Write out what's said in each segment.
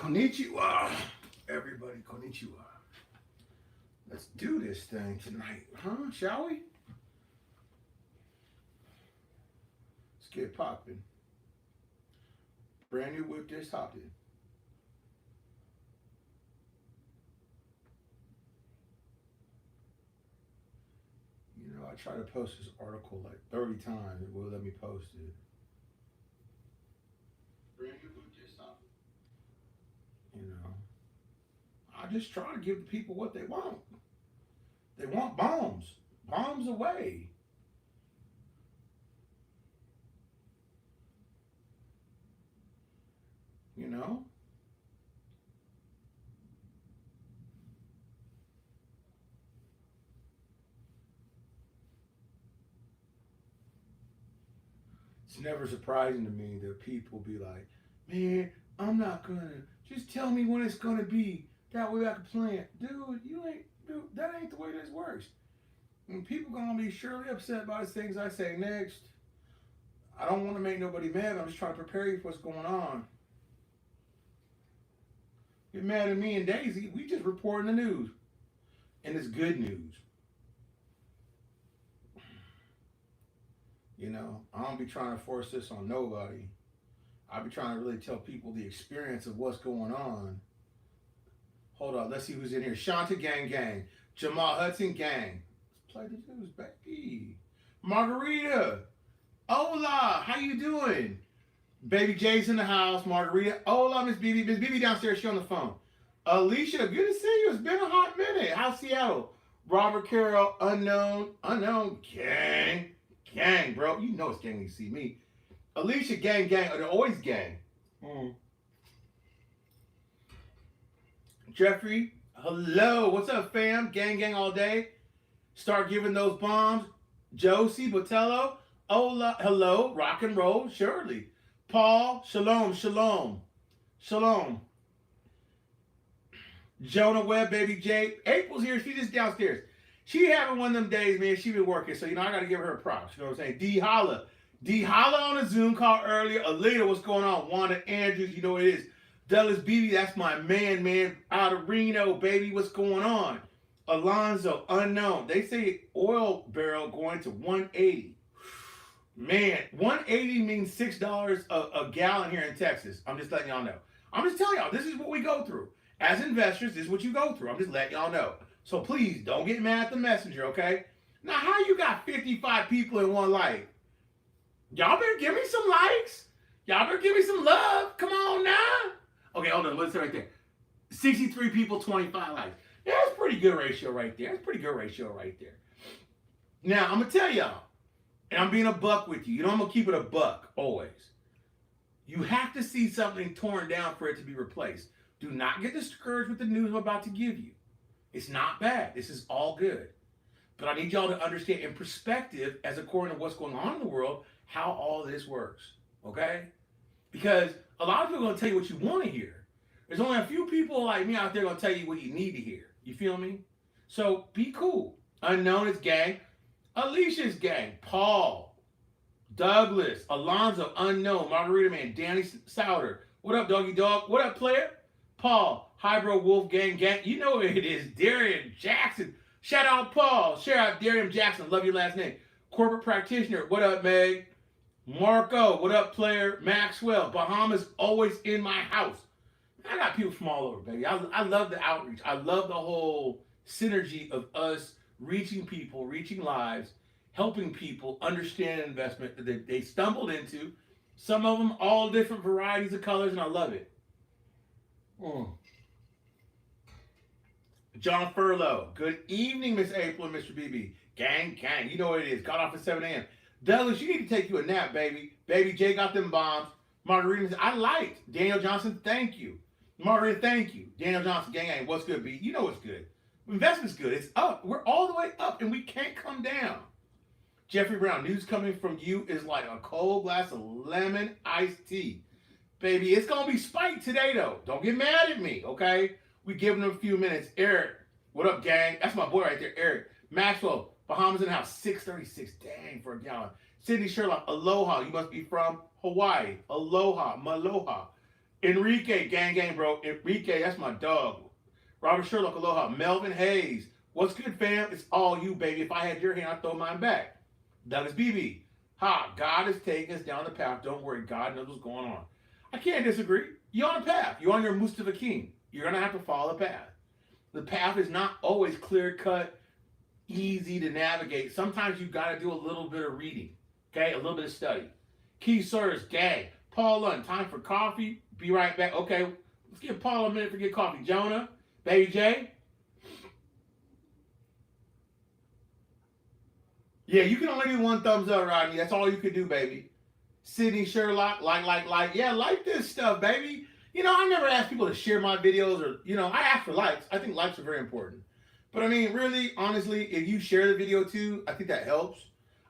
Konnichiwa, everybody. Konnichiwa. Let's do this thing tonight, huh? Shall we? Let's get popping. Brand new whip just hopped in. You know, I try to post this article like 30 times. It will let me post it. Brand new whip just hopped in. You know, I just try to give the people what they want. They want bombs. Bombs away. You know? It's never surprising to me that people be like, man, I'm not gonna. Just tell me when it's gonna be. That way I can plan it. Dude, that ain't the way this works. And people gonna be surely upset by the things I say next. I don't want to make nobody mad. I'm just trying to prepare you for what's going on. Get mad at me and Daisy. We just reporting the news. And it's good news. You know, I don't be trying to force this on nobody. I be trying to really tell people the experience of what's going on. Hold on, let's see who's in here. Shanta Gang Gang. Jamal Hudson Gang. Let's play the news, baby. Margarita. Hola, how you doing? Baby J's in the house. Margarita. Hola, Miss BB. Miss BB downstairs, she on the phone. Alicia, good to see you. It's been a hot minute. How's Seattle? Robert Carroll, unknown. Gang, bro. You know it's gang when you see me. Alicia, gang. Oh, they're always gang. Jeffrey, hello. What's up, fam? Gang all day. Start giving those bombs. Josie, Botello. Hola, hello. Rock and roll, Shirley. Paul, shalom. Jonah Webb, baby J. April's here. She's just downstairs. She having one of them days, man. She been working, so, you know, I got to give her a props. You know what I'm saying? D Holla on a Zoom call earlier. Alita, what's going on? Wanda Andrews, you know what it is. Dulles BB, that's my man. Out of Reno, baby. What's going on? Alonzo, unknown. They say oil barrel going to 180. Man, 180 means $6 a gallon here in Texas. I'm just letting y'all know. I'm just telling y'all, this is what we go through. As investors, this is what you go through. I'm just letting y'all know. So please, don't get mad at the messenger, okay? Now, how you got 55 people in one like? Y'all better give me some likes. Y'all better give me some love. Come on now. Okay, hold on. Let's say right there. 63 people, 25 likes. Yeah, that's a pretty good ratio right there. Now, I'm going to tell y'all, and I'm being a buck with you. You know, I'm going to keep it a buck, always. You have to see something torn down for it to be replaced. Do not get discouraged with the news I'm about to give you. It's not bad. This is all good. But I need y'all to understand in perspective, as according to what's going on in the world, how all this works. Okay? Because a lot of people are going to tell you what you want to hear. There's only a few people like me out there going to tell you what you need to hear. You feel me? So be cool. Unknown is gang. Alicia's gang. Paul. Douglas. Alonzo. Unknown. Margarita Man. Danny Souter. What up, doggy dog? What up, player? Paul. Hybro Wolf Gang. You know what it is. Darian Jackson. Shout out Paul. Shout out Darian Jackson. Love your last name. Corporate Practitioner. What up, Meg? Marco. What up, player? Maxwell. Bahamas always in my house. I got people from all over, baby. I love the outreach. I love the whole synergy of us reaching people, reaching lives, helping people understand investment that they stumbled into. Some of them all different varieties of colors, and I love it. John Furlow. Good evening, Miss April and Mr. BB. Gang. You know what it is. Got off at 7 a.m. Douglas, you need to take you a nap, baby. Baby J got them bombs. Margarita, I liked. Daniel Johnson, thank you. Margarita, thank you. Daniel Johnson, gang, what's good, B? You know what's good. Investment's good. It's up. We're all the way up, and we can't come down. Jeffrey Brown, news coming from you is like a cold glass of lemon iced tea. Baby, it's going to be spiked today, though. Don't get mad at me, okay? We giving them a few minutes. Eric, what up, gang? That's my boy right there, Eric. Maxwell, Bahamas in the house, 636. Dang, for a gallon. Sydney Sherlock, aloha. You must be from Hawaii. Aloha, maloha. Enrique, gang, gang, bro. Enrique, that's my dog. Robert Sherlock, aloha. Melvin Hayes, what's good, fam? It's all you, baby. If I had your hand, I'd throw mine back. Douglas BB, ha, God is taking us down the path. Don't worry, God knows what's going on. I can't disagree. You're on a path. You're on your Mustafa King. You're going to have to follow the path. The path is not always clear cut, easy to navigate. Sometimes you've got to do a little bit of reading, okay? A little bit of study. Key Sirs, gang. Paul Lund, time for coffee. Be right back. Okay, let's give Paul a minute to get coffee. Jonah, Baby J. Yeah, you can only do one thumbs up, Rodney. That's all you can do, baby. Sydney Sherlock, like. Yeah, like this stuff, baby. You know, I never ask people to share my videos or, you know, I ask for likes. I think likes are very important. But I mean, really, honestly, if you share the video too, I think that helps.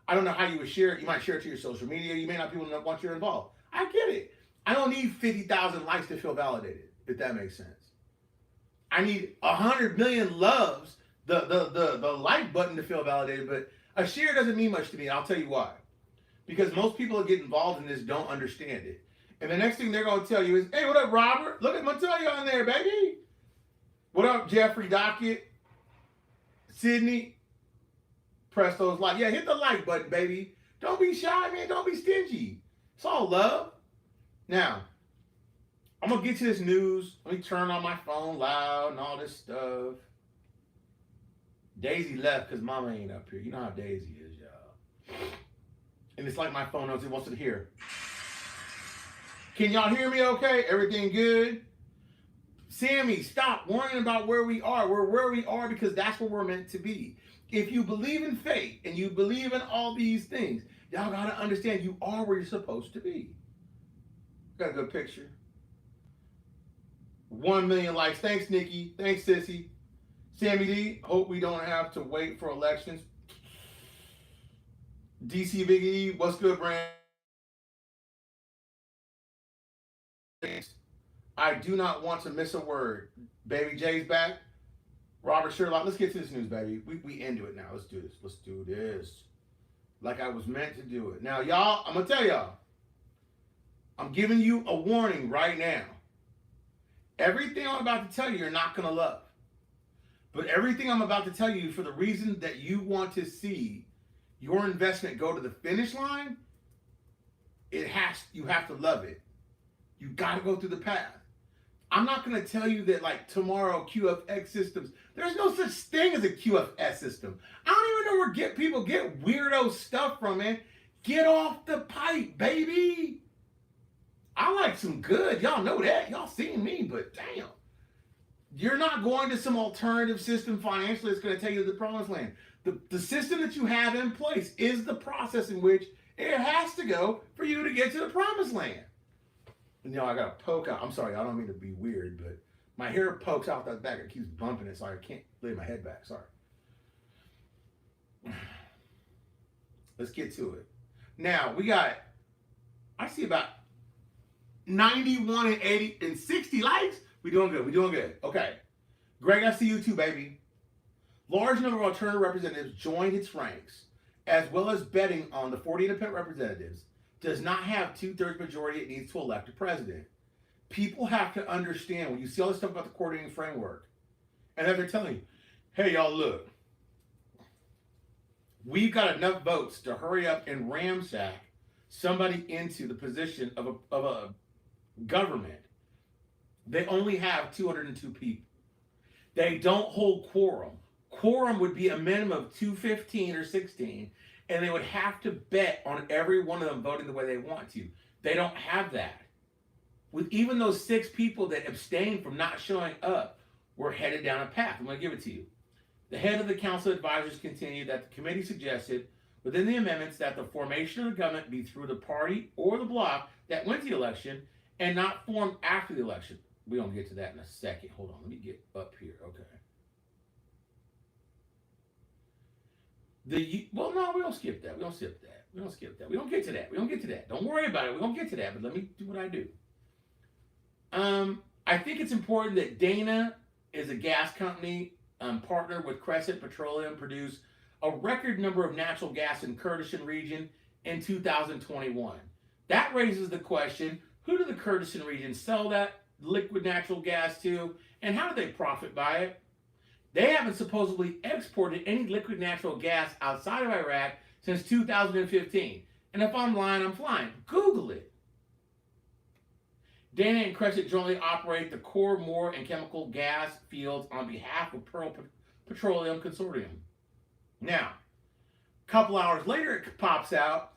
I don't know how you would share it. You might share it to your social media. You may not people want you involved. I get it. I don't need 50,000 likes to feel validated, if that makes sense. I need 100 million loves, the like button to feel validated, but a share doesn't mean much to me. I'll tell you why. Because most people that get involved in this don't understand it. And the next thing they're going to tell you is, hey, what up, Robert? Look at Montoya on there, baby. What up, Jeffrey Dockett? Sydney? Press those like. Yeah, hit the like button, baby. Don't be shy, man. Don't be stingy. It's all love. Now, I'm going to get to this news. Let me turn on my phone loud and all this stuff. Daisy left because Mama ain't up here. You know how Daisy is, y'all. And it's like my phone knows it wants to hear. Can y'all hear me okay? Everything good? Sammy, stop worrying about where we are. We're where we are because that's where we're meant to be. If you believe in faith and you believe in all these things, y'all got to understand you are where you're supposed to be. Got a good picture. 1 million likes. Thanks, Nikki. Thanks, Sissy. Sammy D, hope we don't have to wait for elections. DC Big E, what's good, Brand? I do not want to miss a word. Baby J's back. Robert Sherlock, let's get to this news, baby. We into it now. Let's do this. Let's do this. Like I was meant to do it. Now, y'all, I'm going to tell y'all. I'm giving you a warning right now. Everything I'm about to tell you, you're not going to love. But everything I'm about to tell you, for the reason that you want to see your investment go to the finish line, you have to love it. You got to go through the path. I'm not going to tell you that like tomorrow QFX systems, there's no such thing as a QFS system. I don't even know where people get weirdo stuff from, man. Get off the pipe, baby. I like some good. Y'all know that. Y'all seen me, but damn. You're not going to some alternative system financially that's going to take you to the promised land. The system that you have in place is the process in which it has to go for you to get to the promised land. And, you know, I got to poke out. I'm sorry, I don't mean to be weird, but my hair pokes out that back. It keeps bumping it, so I can't lay my head back. Sorry. Let's get to it. Now, we got, I see about 91 and 80 and 60 likes. We doing good. We doing good. Okay. Greg, I see you too, baby. Large number of alternative representatives joined its ranks, as well as betting on the 40 independent representatives does not have 2/3 majority it needs to elect a president. People have to understand when you see all this stuff about the coordinating framework, and then they're telling you, hey, y'all, look, we've got enough votes to hurry up and ramsack somebody into the position of a government. They only have 202 people. They don't hold quorum. Quorum would be a minimum of 215 or 16, and they would have to bet on every one of them voting the way they want to. They don't have that. With even those 6 people that abstained from not showing up, we're headed down a path. I'm going to give it to you. The head of the Council of Advisors continued that the committee suggested within the amendments that the formation of the government be through the party or the bloc that went to the election and not formed after the election. We're going to get to that in a second. Hold on. Let me get up here. Okay. Well, no, we don't skip that. We don't skip that. We don't skip that. We don't get to that. We don't get to that. Don't worry about it. We don't get to that. But let me do what I do. I think it's important that Dana is a gas company partnered with Crescent Petroleum produced a record number of natural gas in Kurdistan region in 2021. That raises the question, Who do the Kurdistan region sell that liquid natural gas to, and how do they profit by it? They haven't supposedly exported any liquid natural gas outside of Iraq since 2015. And if I'm lying, I'm flying. Google it. Dana and Crescent jointly operate the core, Moore, and chemical gas fields on behalf of Pearl Petroleum Consortium. Now, a couple hours later, it pops out.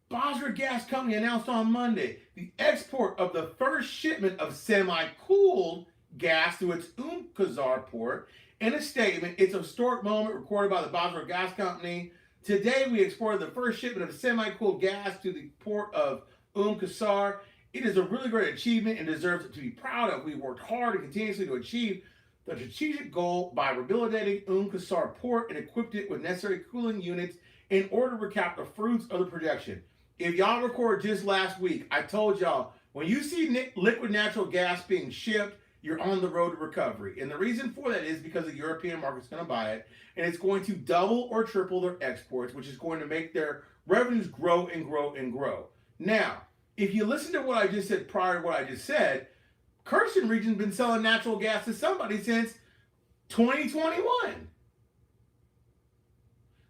Basra Gas Company announced on Monday the export of the first shipment of semi-cooled gas through its Qazar port. In a statement, it's a historic moment recorded by the Basra Gas Company. Today, we exported the first shipment of semi-cooled gas to the port of Qazar. It is a really great achievement and deserves it to be proud of. We worked hard and continuously to achieve the strategic goal by rehabilitating Qazar port and equipped it with necessary cooling units in order to recap the fruits of the projection. If y'all record just last week, I told y'all, when you see liquid natural gas being shipped, you're on the road to recovery. And the reason for that is because the European market's going to buy it, and it's going to double or triple their exports, which is going to make their revenues grow and grow and grow. Now, if you listen to what I just said prior to what I just said, Kurdistan region's been selling natural gas to somebody since 2021.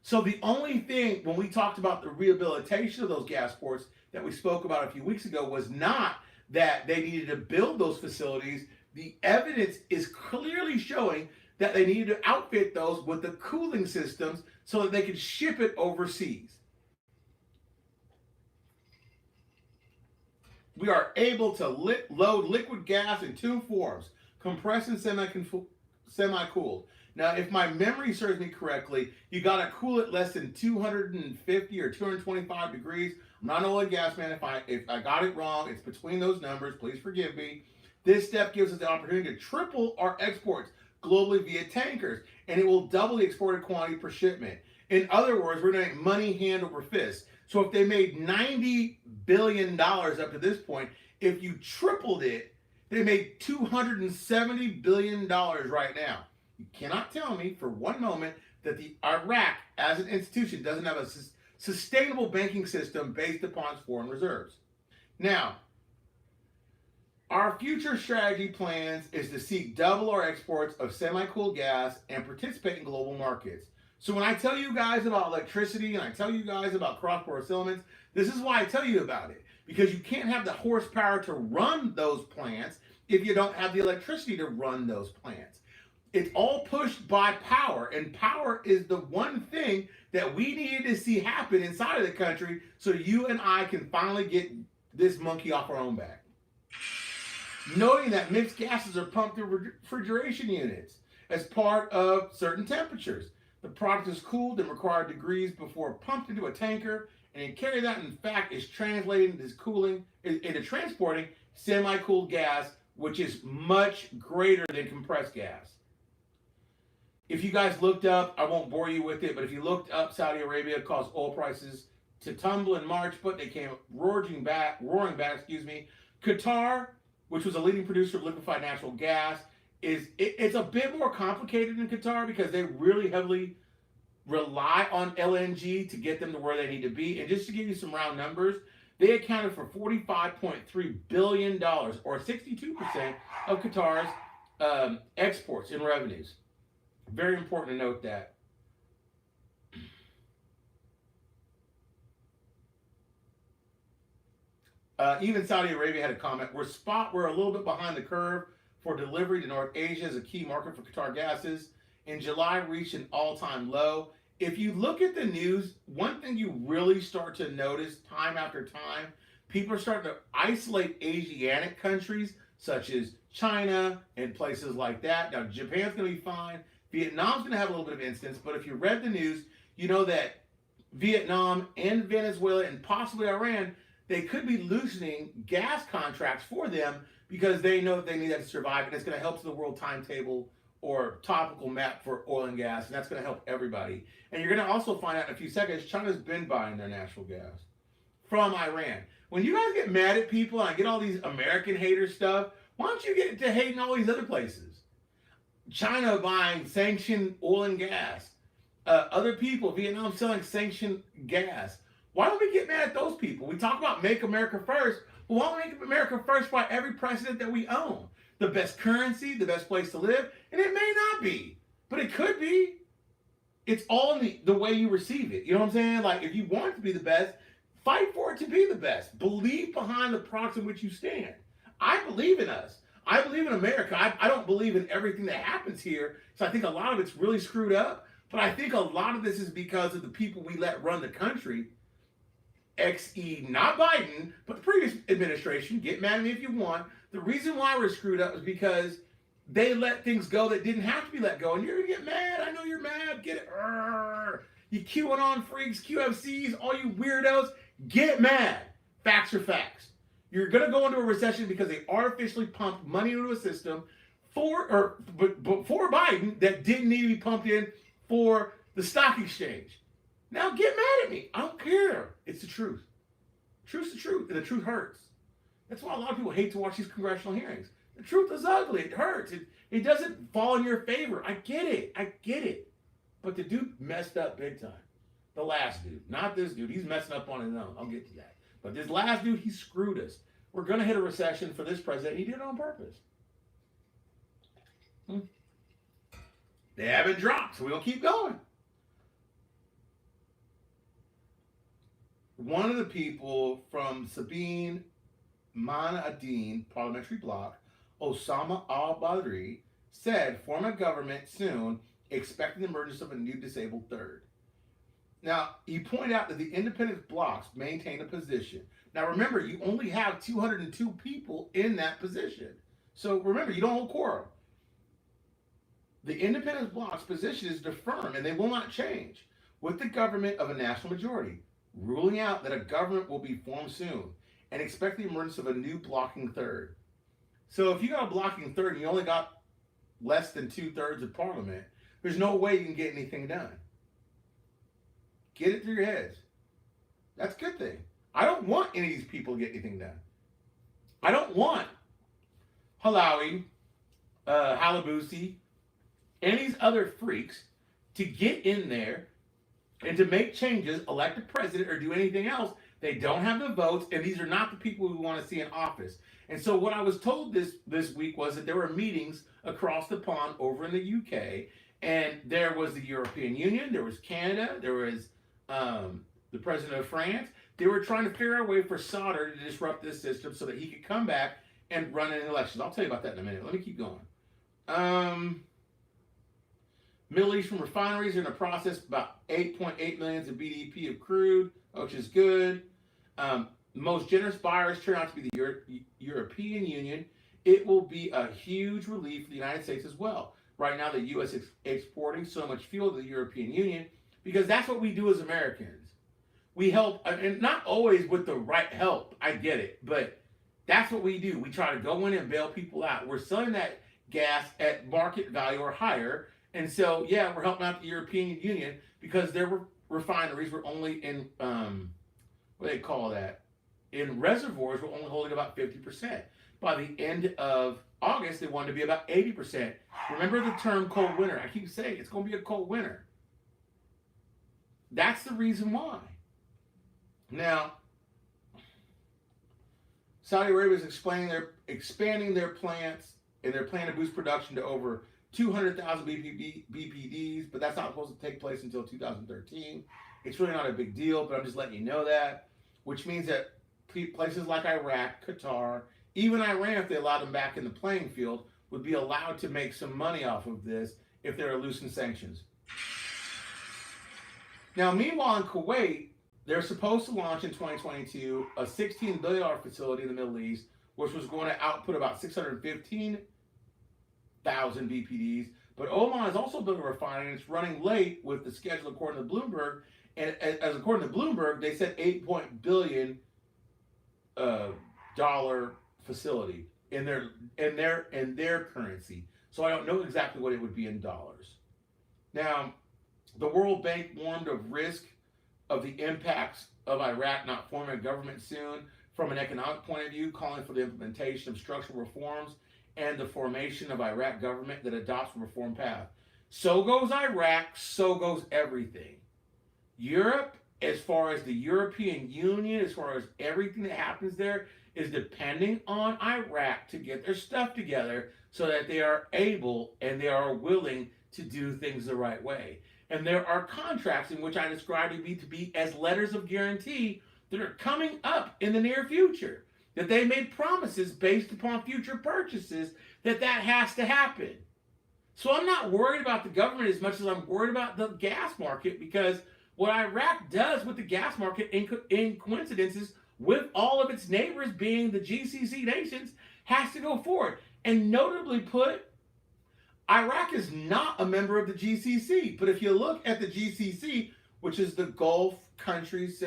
So the only thing, when we talked about the rehabilitation of those gas ports that we spoke about a few weeks ago, was not that they needed to build those facilities. The evidence is clearly showing that they needed to outfit those with the cooling systems so that they could ship it overseas. We are able to load liquid gas in two forms, compressed and semi-cooled. Now, if my memory serves me correctly, you got to cool it less than 250 or 225 degrees. I'm not an oil and gas man. If I got it wrong, it's between those numbers. Please forgive me. This step gives us the opportunity to triple our exports globally via tankers, and it will double the exported quantity per shipment. In other words, we're going to make money hand over fist. So if they made $90 billion up to this point, if you tripled it, they made $270 billion right now. You cannot tell me for one moment that the Iraq as an institution doesn't have a sustainable banking system based upon its foreign reserves. Now, our future strategy plans is to seek double our exports of semi-cooled gas and participate in global markets. So when I tell you guys about electricity and I tell you guys about cross-border settlements, this is why I tell you about it. Because you can't have the horsepower to run those plants if you don't have the electricity to run those plants. It's all pushed by power, and power is the one thing that we needed to see happen inside of the country so you and I can finally get this monkey off our own back. Noting that mixed gases are pumped through refrigeration units as part of certain temperatures. The product is cooled in required degrees before pumped into a tanker, and in carry that, in fact, is translated into transporting semi-cooled gas, which is much greater than compressed gas. If you guys looked up, I won't bore you with it, but if you looked up, Saudi Arabia caused oil prices to tumble in March, but they came roaring back. Qatar, which was a leading producer of liquefied natural gas, it's a bit more complicated in Qatar because they really heavily rely on LNG to get them to where they need to be. And just to give you some round numbers, they accounted for $45.3 billion, or 62% of Qatar's exports in revenues. Very important to note that. Even Saudi Arabia had a comment. We're a little bit behind the curve for delivery to North Asia as a key market for Qatar gases. In July, reached an all-time low. If you look at the news, one thing you really start to notice time after time, people are starting to isolate Asiatic countries such as China and places like that. Now, Japan's going to be fine. Vietnam's going to have a little bit of instance, but if you read the news, you know that Vietnam and Venezuela and possibly Iran, they could be loosening gas contracts for them because they know that they need that to survive, and it's going to help to the world timetable or topical map for oil and gas, and that's going to help everybody. And you're going to also find out in a few seconds, China's been buying their natural gas from Iran. When you guys get mad at people and I get all these American hater stuff, why don't you get to hating all these other places? China buying sanctioned oil and gas. Other people, Vietnam selling sanctioned gas. Why don't we get mad at those people? We talk about make America first. Well, why don't we make America first by every president that we own? The best currency, the best place to live, and it may not be, but it could be. It's all in the way you receive it. You know what I'm saying? Like, if you want it to be the best, fight for it to be the best. Believe behind the products in which you stand. I believe in us. I believe in America. I don't believe in everything that happens here. So I think a lot of it's really screwed up. But I think a lot of this is because of the people we let run the country. XE, not Biden, but the previous administration. Get mad at me if you want. The reason why we're screwed up is because they let things go that didn't have to be let go. And you're going to get mad. I know you're mad. Get it. You QAnon freaks, QFCs, all you weirdos, get mad. Facts are facts. You're going to go into a recession because they artificially pumped money into a system for Biden that didn't need to be pumped in for the stock exchange. Now get mad at me. I don't care. It's the truth. Truth's the truth, and the truth hurts. That's why a lot of people hate to watch these congressional hearings. The truth is ugly. It hurts. It doesn't fall in your favor. I get it. I get it. But the dude messed up big time. The last dude. Not this dude. He's messing up on his own. I'll get to that. But this last dude, he screwed us. We're going to hit a recession for this president. He did it on purpose. They haven't dropped, so we'll keep going. One of the people from Sabine Mana-Adin parliamentary bloc, Osama al-Badri, said form a government soon, expecting the emergence of a new disabled third. Now, he pointed out that the independent blocs maintain a position. Now, remember, you only have 202 people in that position. So remember, you don't hold quorum. The independent bloc's position is to firm, and they will not change, with the government of a national majority, ruling out that a government will be formed soon, and expect the emergence of a new blocking third. So if you got a blocking third and you only got less than 2/3 of parliament, there's no way you can get anything done. Get it through your heads. That's a good thing. I don't want any of these people to get anything done. I don't want Halawi, Halabusi, and these other freaks to get in there and to make changes, elect a president, or do anything else. They don't have the votes, and these are not the people we want to see in office. And so what I was told this week was that there were meetings across the pond over in the UK, and there was the European Union, there was Canada, there was the president of France. They were trying to figure out a way for Sauder to disrupt this system so that he could come back and run in elections. I'll tell you about that in a minute. Let me keep going. Middle Eastern refineries are in the process about 8.8 million of BDP of crude, which is good. Most generous buyers turn out to be the European Union. It will be a huge relief for the United States as well. Right now, the U.S. is exporting so much fuel to the European Union because that's what we do as Americans. We help, and not always with the right help. I get it, but that's what we do. We try to go in and bail people out. We're selling that gas at market value or higher. And so, yeah, we're helping out the European Union because their refineries were only in, what do they call that? In reservoirs, we're only holding about 50%. By the end of August, they wanted to be about 80%. Remember the term cold winter. I keep saying it's going to be a cold winter. That's the reason why. Now, Saudi Arabia is expanding their plants, and they're planning to boost production to over 200,000 BPDs, but that's not supposed to take place until 2013. It's really not a big deal, but I'm just letting you know that, which means that places like Iraq, Qatar, even Iran, if they allowed them back in the playing field, would be allowed to make some money off of this if there are loosened sanctions. Now, meanwhile, in Kuwait, they're supposed to launch in 2022 a $16 billion facility in the Middle East, which was going to output about 615,000 BPDs. But Oman has also built a refinery, and it's running late with the schedule according to Bloomberg. And as according to Bloomberg, they said $8 billion dollar facility in their currency. So I don't know exactly what it would be in dollars. Now, the World Bank warned of risk of the impacts of Iraq not forming a government soon from an economic point of view, calling for the implementation of structural reforms and the formation of Iraq government that adopts a reform path. So goes Iraq, so goes everything. Europe, as far as the European Union, as far as everything that happens there, is depending on Iraq to get their stuff together so that they are able and they are willing to do things the right way. And there are contracts in which I describe to be as letters of guarantee that are coming up in the near future. That they made promises based upon future purchases that has to happen. So I'm not worried about the government as much as I'm worried about the gas market, because what Iraq does with the gas market in coincidences with all of its neighbors being the GCC nations has to go forward. And notably put, Iraq is not a member of the GCC. But if you look at the GCC, which is the Gulf countries,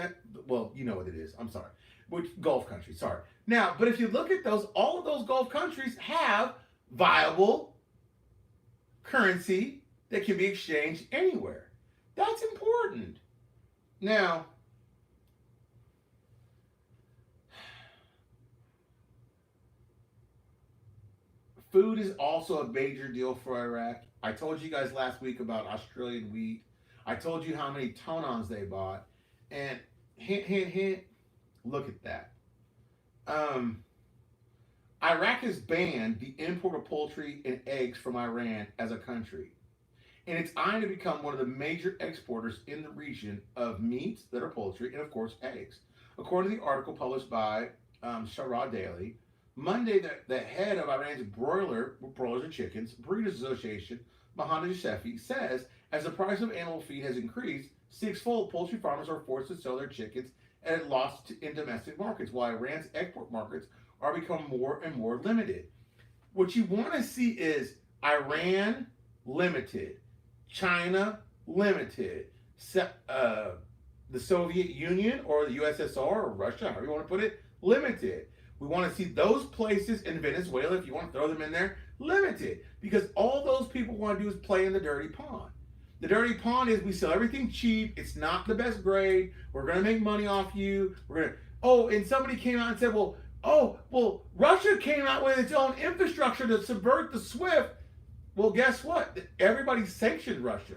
well, you know what it is. I'm sorry. Which Gulf countries, sorry. Now, but if you look at those, all of those Gulf countries have viable currency that can be exchanged anywhere. That's important. Now, food is also a major deal for Iraq. I told you guys last week about Australian wheat. I told you how many tonons they bought. And hint, hint, hint, look at that. Iraq has banned the import of poultry and eggs from Iran as a country. And it's eyeing to become one of the major exporters in the region of meats that are poultry and, of course, eggs. According to the article published by Shara Daily, Monday, the head of Iran's broilers and chickens Breeders Association, Mohammad Shefi, says as the price of animal feed has increased sixfold, poultry farmers are forced to sell their chickens at a loss in domestic markets, while Iran's export markets are becoming more and more limited. What you want to see is Iran limited, China limited, the Soviet Union or the USSR or Russia, however you want to put it, limited. We want to see those places in Venezuela, if you want to throw them in there, limited. Because all those people want to do is play in the dirty pond. The dirty pond is we sell everything cheap. It's not the best grade. We're going to make money off you. And somebody came out and said, Russia came out with its own infrastructure to subvert the SWIFT. Well, guess what? Everybody sanctioned Russia.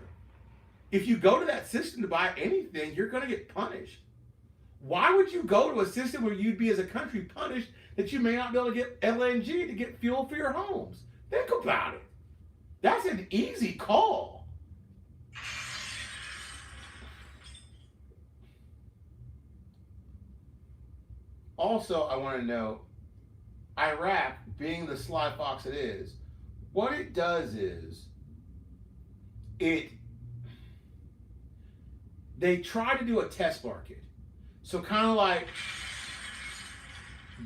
If you go to that system to buy anything, you're going to get punished. Why would you go to a system where you'd be as a country punished that you may not be able to get LNG to get fuel for your homes? Think about it. That's an easy call. Also, I want to know, Iraq, being the sly fox it is, what it does is they try to do a test market. So kind of like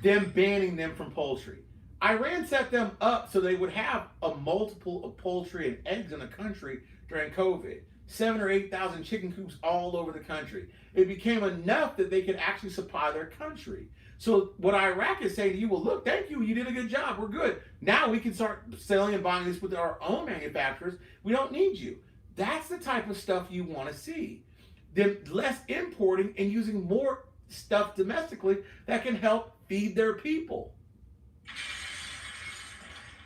them banning them from poultry. Iran set them up so they would have a multiple of poultry and eggs in the country during COVID. 7,000 or 8,000 chicken coops all over the country. It became enough that they could actually supply their country. So what Iraq is saying to you, well, look, thank you, you did a good job, we're good. Now we can start selling and buying this with our own manufacturers. We don't need you. That's the type of stuff you want to see. Them less importing and using more stuff domestically that can help feed their people.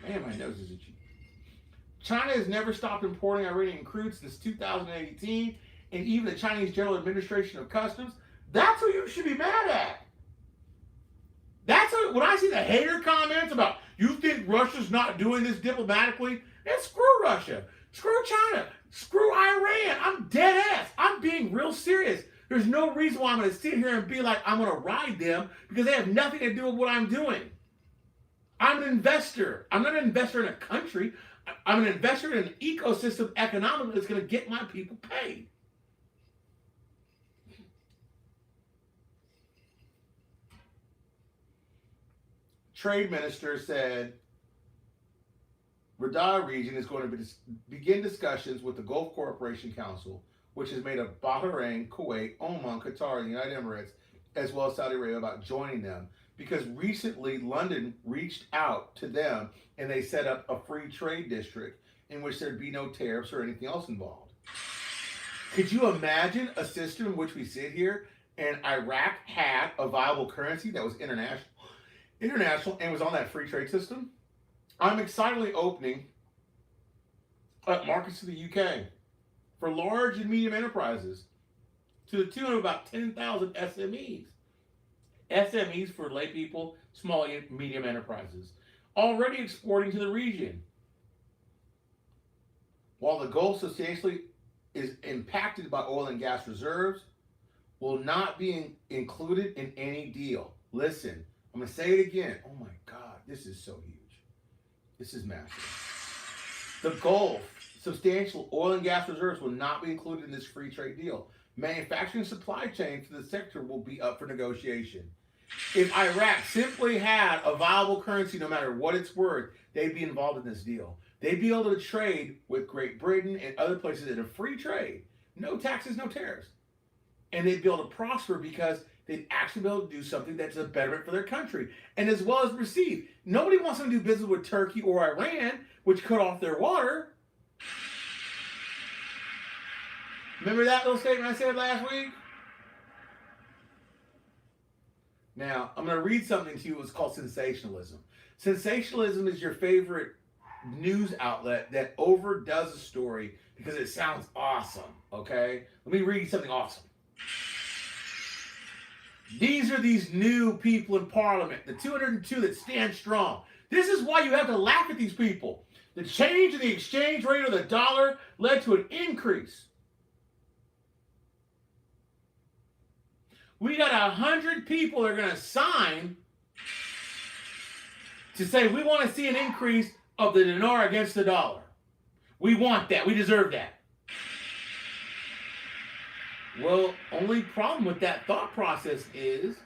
Man, my nose is itchy. China has never stopped importing Iranian crude since 2018, and even the Chinese General Administration of Customs. That's who you should be mad at. When I see the hater comments about, you think Russia's not doing this diplomatically, then screw Russia, screw China, screw Iran. I'm dead ass. I'm being real serious. There's no reason why I'm going to sit here and be like I'm going to ride them, because they have nothing to do with what I'm doing. I'm an investor. I'm not an investor in a country. I'm an investor in an ecosystem economically that's going to get my people paid. Trade minister said Riyadh region is going to begin discussions with the Gulf Cooperation Council, which is made of Bahrain, Kuwait, Oman, Qatar, and the United Emirates, as well as Saudi Arabia, about joining them. Because recently London reached out to them and they set up a free trade district in which there'd be no tariffs or anything else involved. Could you imagine a system in which we sit here and Iraq had a viable currency that was international and was on that free trade system? I'm excitedly opening up markets to the UK for large and medium enterprises to the tune of about 10,000 SMEs. SMEs, for lay people, small and medium enterprises, already exporting to the region. While the Gulf substantially is impacted by oil and gas reserves, will not be included in any deal. Listen, I'm going to say it again. Oh my God, this is so huge. This is massive. The Gulf, substantial oil and gas reserves will not be included in this free trade deal. Manufacturing supply chain for the sector will be up for negotiation. If Iraq simply had a viable currency, no matter what it's worth, they'd be involved in this deal. They'd be able to trade with Great Britain and other places in a free trade. No taxes, no tariffs. And they'd be able to prosper because they'd actually be able to do something that's a betterment for their country. And as well as receive. Nobody wants to do business with Turkey or Iran, which cut off their water. Remember that little statement I said last week? Now, I'm going to read something to you. It's called sensationalism. Sensationalism is your favorite news outlet that overdoes a story because it sounds awesome, okay? Let me read you something awesome. These are these new people in Parliament, the 202 that stand strong. This is why you have to laugh at these people. The change in the exchange rate of the dollar led to an increase. We got 100 people that are going to sign to say we want to see an increase of the dinar against the dollar. We want that. We deserve that. Well, only problem with that thought process is,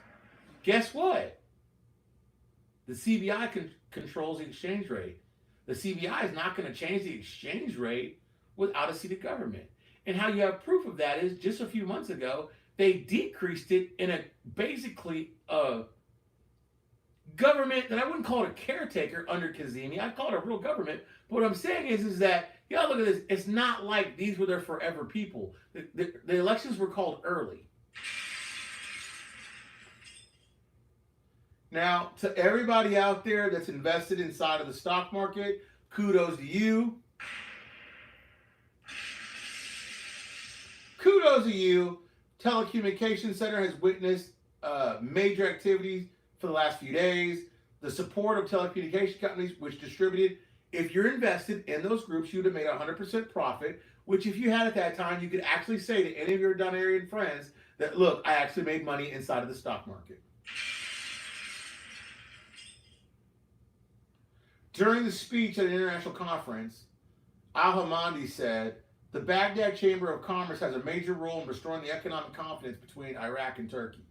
guess what? The CBI controls the exchange rate. The CBI is not going to change the exchange rate without a seat of government. And how you have proof of that is just a few months ago, they decreased it in a basically a government that I wouldn't call it a caretaker under Kazemi. I'd call it a real government. But what I'm saying is that, yeah, look at this. It's not like these were their forever people. The elections were called early. Now, to everybody out there that's invested inside of the stock market, kudos to you. Kudos to you. Telecommunications Center has witnessed major activities for the last few days. The support of telecommunication companies, which distributed, if you're invested in those groups, you would have made 100% profit, which if you had at that time, you could actually say to any of your Donarian friends that, look, I actually made money inside of the stock market. During the speech at an international conference, Al-Hamadi said, the Baghdad Chamber of Commerce has a major role in restoring the economic confidence between Iraq and Turkey.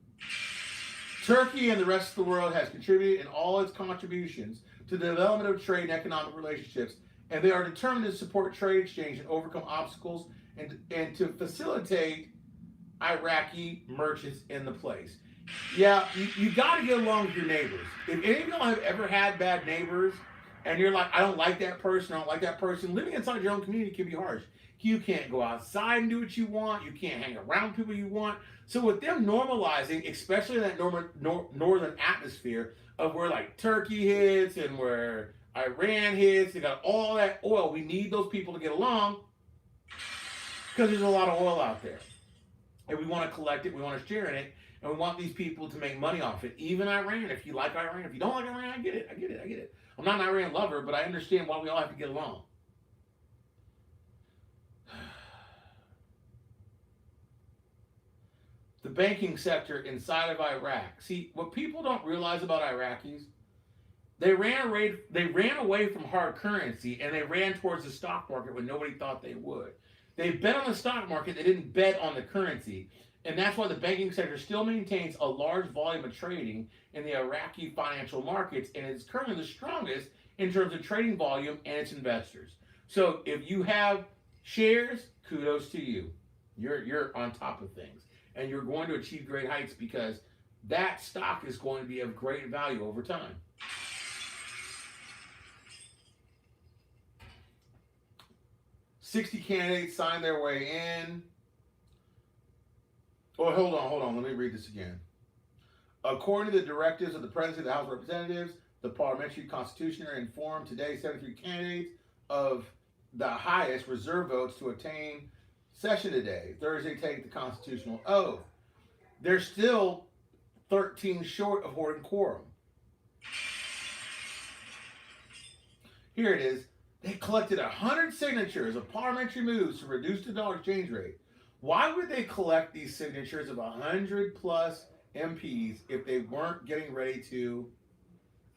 Turkey and the rest of the world has contributed in all its contributions to the development of trade and economic relationships, and they are determined to support trade exchange and overcome obstacles and to facilitate Iraqi merchants in the place. Yeah, you got to get along with your neighbors. If any of y'all have ever had bad neighbors, and you're like, I don't like that person, I don't like that person, living inside your own community can be harsh. You can't go outside and do what you want. You can't hang around people you want. So with them normalizing, especially in that northern atmosphere of where like Turkey hits and where Iran hits, they got all that oil. We need those people to get along because there's a lot of oil out there. And we want to collect it, we want to share in it, and we want these people to make money off it. Even Iran, if you like Iran, if you don't like Iran, I get it. I'm not an Iran lover, but I understand why we all have to get along. The banking sector inside of Iraq. See, what people don't realize about Iraqis, they ran away from hard currency and they ran towards the stock market when nobody thought they would. They bet on the stock market, they didn't bet on the currency. And that's why the banking sector still maintains a large volume of trading in the Iraqi financial markets, and it's currently the strongest in terms of trading volume and its investors. So if you have shares, kudos to you. You're on top of things. And you're going to achieve great heights because that stock is going to be of great value over time. $60 candidates signed their way in. Oh, hold on. Let me read this again. According to the directives of the President of the House of Representatives, the Parliamentary Constitution informed today 73 candidates of the highest reserve votes to attain session today. Thursday, take the constitutional oath. They're still 13 short of holding quorum. Here it is. They collected 100 signatures of parliamentary moves to reduce the dollar exchange rate. Why would they collect these signatures of 100 plus MPs if they weren't getting ready to,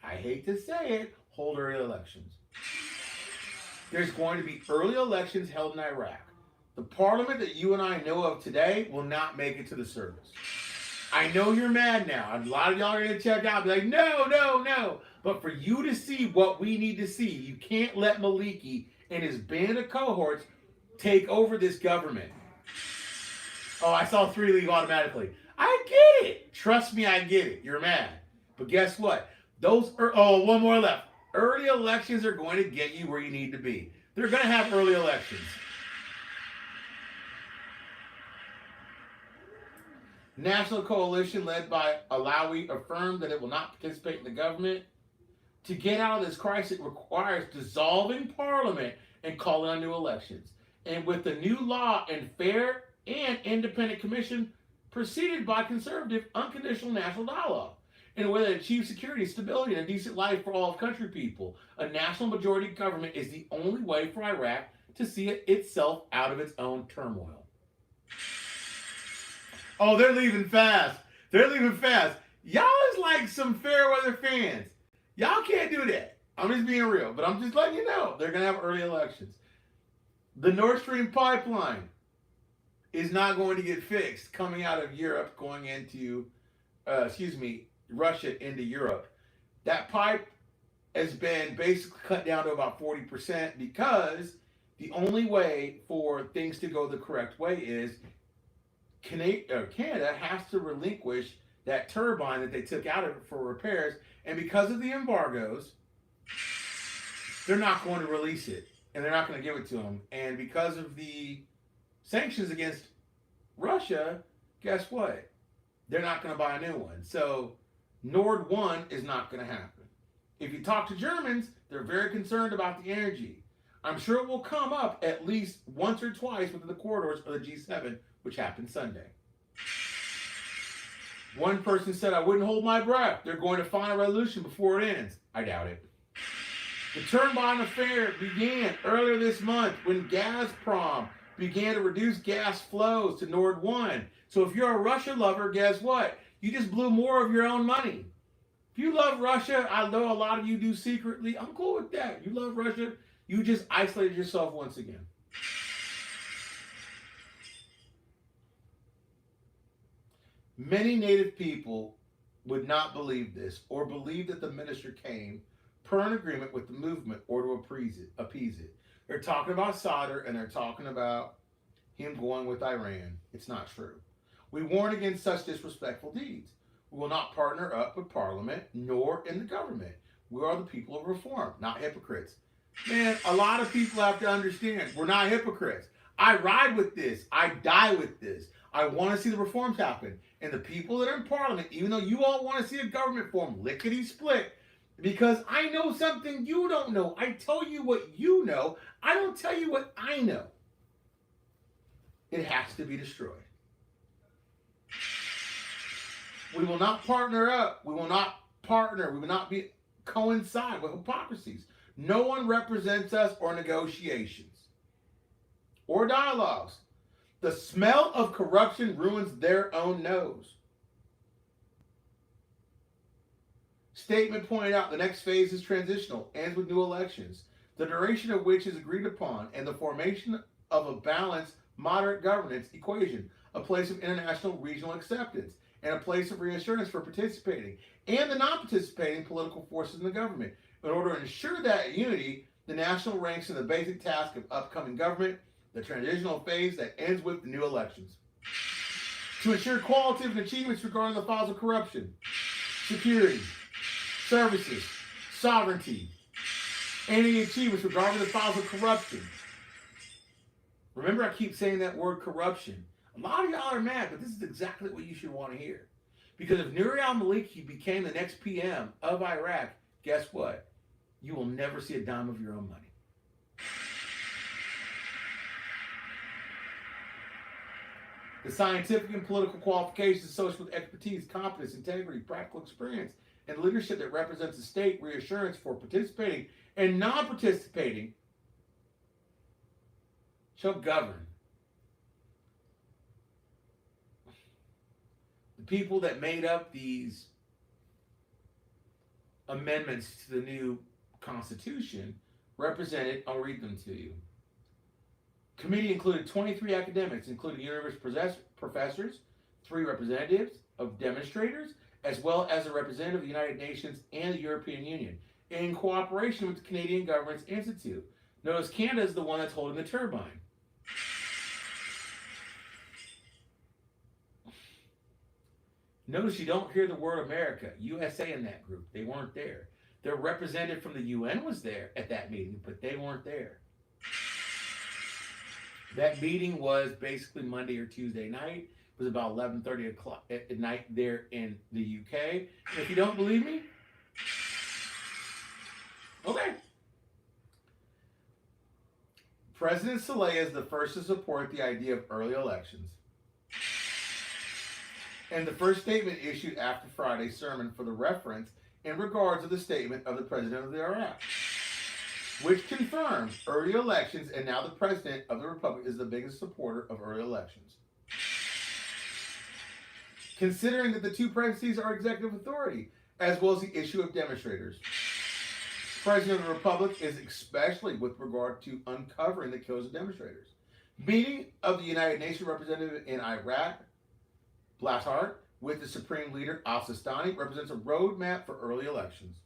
I hate to say it, hold early elections? There's going to be early elections held in Iraq. The parliament that you and I know of today will not make it to the service. I know you're mad now. A lot of y'all are going to check out and be like, no, no, no. But for you to see what we need to see, you can't let Maliki and his band of cohorts take over this government. Oh, I saw 3 leave automatically. I get it. Trust me, I get it. You're mad. But guess what? One more left. Early elections are going to get you where you need to be. They're going to have early elections. National coalition led by Alawi affirmed that it will not participate in the government. To get out of this crisis, it requires dissolving parliament and calling on new elections. And with the new law and fair and independent commission preceded by conservative, unconditional national dialogue in a way that achieves security, stability, and a decent life for all of country people. A national majority government is the only way for Iraq to see itself out of its own turmoil. Oh, they're leaving fast. They're leaving fast. Y'all is like some fair weather fans. Y'all can't do that. I'm just being real, but I'm just letting you know they're going to have early elections. The Nord Stream pipeline is not going to get fixed coming out of Europe, going into, Russia into Europe. That pipe has been basically cut down to about 40% because the only way for things to go the correct way is Canada has to relinquish that turbine that they took out of it for repairs, and because of the embargoes, they're not going to release it, and they're not going to give it to them. And because of the sanctions against Russia, guess what? They're not going to buy a new one. So Nord 1 is not going to happen. If you talk to Germans, they're very concerned about the energy. I'm sure it will come up at least once or twice within the corridors of the G7, which happened Sunday. One person said, I wouldn't hold my breath. They're going to find a resolution before it ends. I doubt it. The turbine affair began earlier this month when Gazprom began to reduce gas flows to Nord 1. So if you're a Russia lover, guess what? You just blew more of your own money. If you love Russia, I know a lot of you do secretly. I'm cool with that. You love Russia. You just isolated yourself once again. Many Native people would not believe this or believe that the minister came per an agreement with the movement or to appease it. They're talking about Sadr and they're talking about him going with Iran. It's not true. We warn against such disrespectful deeds. We will not partner up with Parliament nor in the government. We are the people of reform, not hypocrites. Man, a lot of people have to understand we're not hypocrites. I ride with this. I die with this. I want to see the reforms happen. And the people that are in Parliament, even though you all want to see a government form lickety-split, because I know something you don't know. I tell you what you know. I don't tell you what I know. It has to be destroyed. We will not partner up. We will not partner. We will not coincide with hypocrisies. No one represents us or negotiations or dialogues. The smell of corruption ruins their own nose. Statement pointed out the next phase is transitional, ends with new elections, the duration of which is agreed upon, and the formation of a balanced, moderate governance equation, a place of international regional acceptance, and a place of reassurance for participating and the non-participating political forces in the government. In order to ensure that unity, the national ranks in the basic task of upcoming government, the transitional phase that ends with the new elections. To ensure qualitative achievements regarding the files of corruption, security, services, sovereignty, any achievements regarding the files of corruption. Remember, I keep saying that word corruption. A lot of y'all are mad, but this is exactly what you should want to hear. Because if Nouri al-Maliki became the next PM of Iraq, guess what? You will never see a dime of your own money. The scientific and political qualifications associated with expertise, competence, integrity, practical experience, and leadership that represents the state reassurance for participating and non-participating shall govern. The people that made up these amendments to the new Constitution represented, I'll read them to you. Committee included 23 academics, including university professors, 3 representatives of demonstrators, as well as a representative of the United Nations and the European Union, in cooperation with the Canadian Government's Institute. Notice Canada is the one that's holding the turbine. Notice you don't hear the word America, USA in that group. They weren't there. Their representative from the UN was there at that meeting, but they weren't there. That meeting was basically Monday or Tuesday night. It was about 11:30 o'clock at night there in the UK. And if you don't believe me, okay. President Saleh is the first to support the idea of early elections. And the first statement issued after Friday's sermon for the reference in regards to the statement of the President of the Iraq, which confirms early elections, and now the President of the Republic is the biggest supporter of early elections. Considering that the 2 presidencies are executive authority, as well as the issue of demonstrators. President of the Republic is especially with regard to uncovering the kills of demonstrators. Meeting of the United Nations representative in Iraq, Blattart, with the Supreme Leader al-Sistani, represents a roadmap for early elections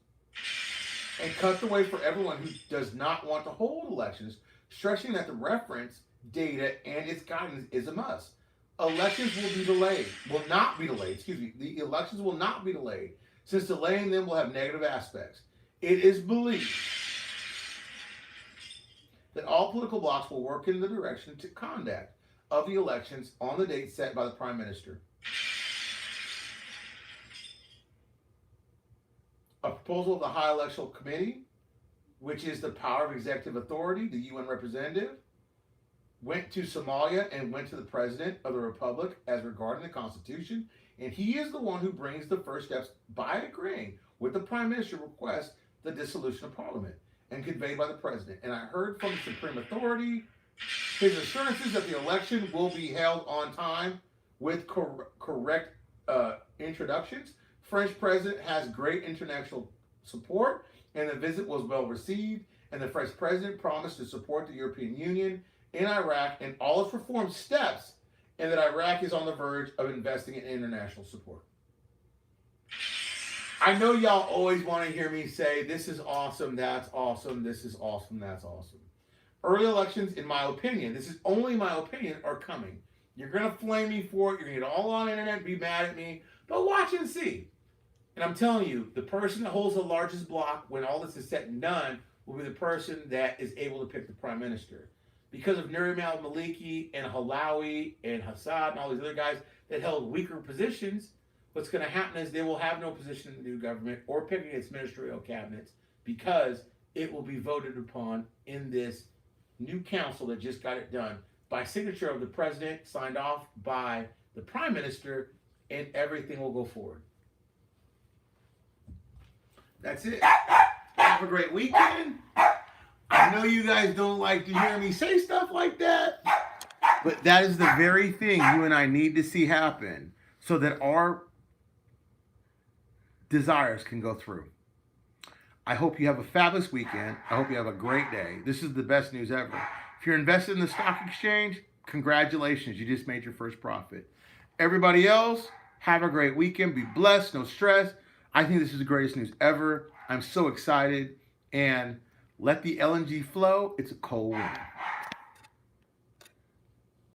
and cuts the way for everyone who does not want to hold elections, stressing that the reference, data, and its guidance is a must. Elections will not be delayed. The elections will not be delayed, since delaying them will have negative aspects. It is believed that all political blocs will work in the direction to conduct of the elections on the date set by the Prime Minister. A proposal of the High Electoral Committee, which is the power of executive authority, the UN representative, went to Somalia and went to the President of the Republic as regarding the Constitution, and he is the one who brings the first steps by agreeing with the Prime Minister request the dissolution of Parliament and conveyed by the President. And I heard from the Supreme Authority his assurances that the election will be held on time with correct introductions. French President has great international support, and the visit was well received, and the French President promised to support the European Union in Iraq and all its reform steps, and that Iraq is on the verge of investing in international support. I know y'all always want to hear me say, this is awesome, that's awesome, this is awesome, that's awesome. Early elections, in my opinion, this is only my opinion, are coming. You're going to flame me for it, you're going to get all on the internet and be mad at me, but watch and see. And I'm telling you, the person that holds the largest block when all this is said and done will be the person that is able to pick the Prime Minister. Because of Nouri al-Maliki and Halawi and Hassad and all these other guys that held weaker positions, what's going to happen is they will have no position in the new government or picking its ministerial cabinets, because it will be voted upon in this new council that just got it done by signature of the President, signed off by the Prime Minister, and everything will go forward. That's it. Have a great weekend. I know you guys don't like to hear me say stuff like that, but that is the very thing you and I need to see happen so that our desires can go through. I hope you have a fabulous weekend. I hope you have a great day. This is the best news ever. If you're invested in the stock exchange, congratulations. You just made your first profit. Everybody else, have a great weekend. Be blessed. No stress. I think this is the greatest news ever. I'm so excited. And let the LNG flow. It's a cold winter.